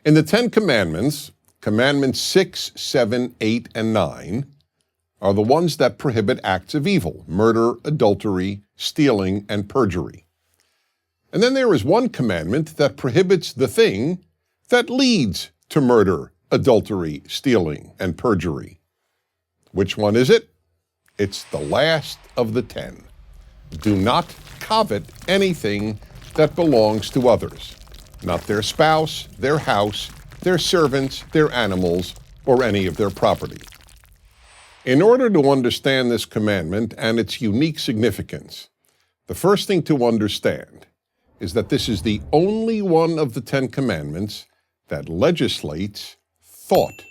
In the Ten Commandments, Commandments 6, 7, 8, and 9 are the ones that prohibit acts of evil: murder, adultery, stealing, and perjury. And then there is one commandment that prohibits the thing that leads to murder, adultery, stealing, and perjury. Which one is it? It's the last of the 10. Do not covet anything that belongs to others, not their spouse, their house, their servants, their animals, or any of their property. In order to understand this commandment and its unique significance, the first thing to understand is that this is the only one of the 10 Commandments that legislates thought.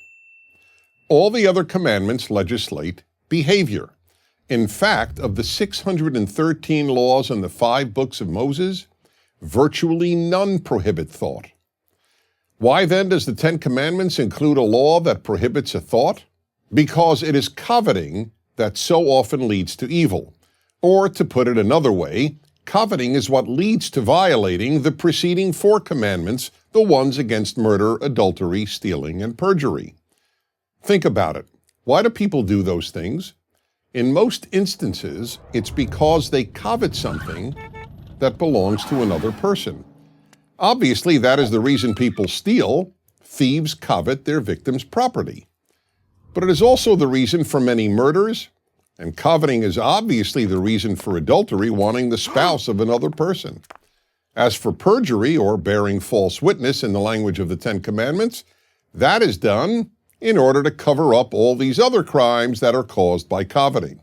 All the other commandments legislate behavior. In fact, of the 613 laws in the 5 books of Moses, virtually none prohibit thought. Why then does the 10 Commandments include a law that prohibits a thought? Because it is coveting that so often leads to evil. Or, to put it another way, coveting is what leads to violating the preceding 4 commandments, the ones against murder, adultery, stealing, and perjury. Think about it. Why do people do those things? In most instances, it's because they covet something that belongs to another person. Obviously, that is the reason people steal. Thieves covet their victims' property. But it is also the reason for many murders, and coveting is obviously the reason for adultery, wanting the spouse of another person. As for perjury, or bearing false witness in the language of the 10 Commandments, that is done in order to cover up all these other crimes that are caused by coveting.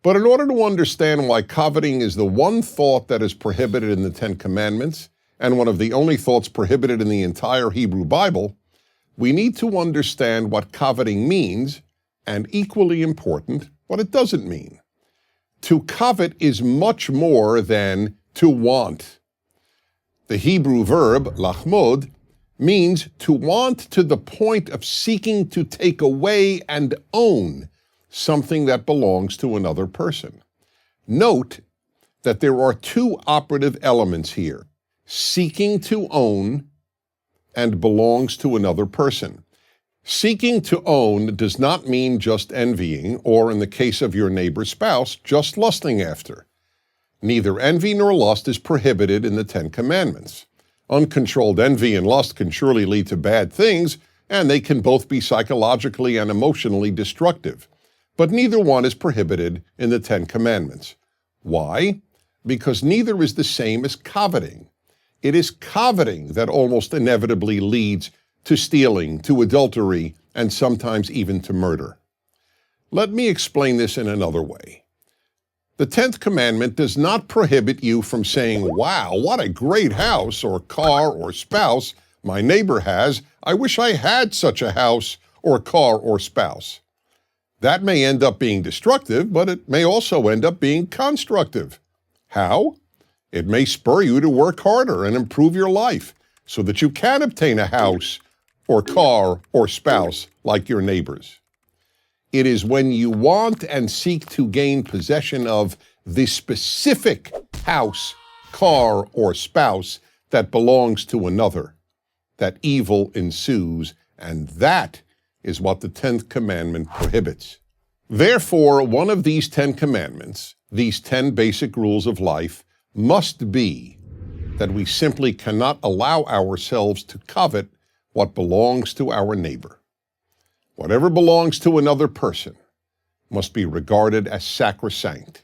But in order to understand why coveting is the one thought that is prohibited in the 10 Commandments, and one of the only thoughts prohibited in the entire Hebrew Bible, we need to understand what coveting means, and equally important, what it doesn't mean. To covet is much more than to want. The Hebrew verb, lachmod, means to want to the point of seeking to take away and own something that belongs to another person. Note that there are 2 operative elements here: seeking to own and belongs to another person. Seeking to own does not mean just envying, or in the case of your neighbor's spouse, just lusting after. Neither envy nor lust is prohibited in the 10 Commandments. Uncontrolled envy and lust can surely lead to bad things, and they can both be psychologically and emotionally destructive. But neither one is prohibited in the 10 Commandments. Why? Because neither is the same as coveting. It is coveting that almost inevitably leads to stealing, to adultery, and sometimes even to murder. Let me explain this in another way. The 10th commandment does not prohibit you from saying, "Wow, what a great house or car or spouse my neighbor has. I wish I had such a house or car or spouse." That may end up being destructive, but it may also end up being constructive. How? It may spur you to work harder and improve your life so that you can obtain a house or car or spouse like your neighbors. It is when you want and seek to gain possession of the specific house, car, or spouse that belongs to another that evil ensues, and that is what the 10th commandment prohibits. Therefore, one of these 10 commandments, these 10 basic rules of life, must be that we simply cannot allow ourselves to covet what belongs to our neighbor. Whatever belongs to another person must be regarded as sacrosanct.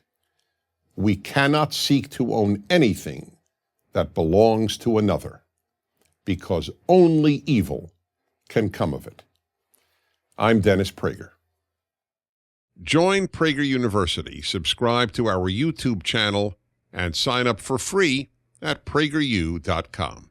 We cannot seek to own anything that belongs to another, because only evil can come of it. I'm Dennis Prager. Join Prager University, subscribe to our YouTube channel, and sign up for free at PragerU.com.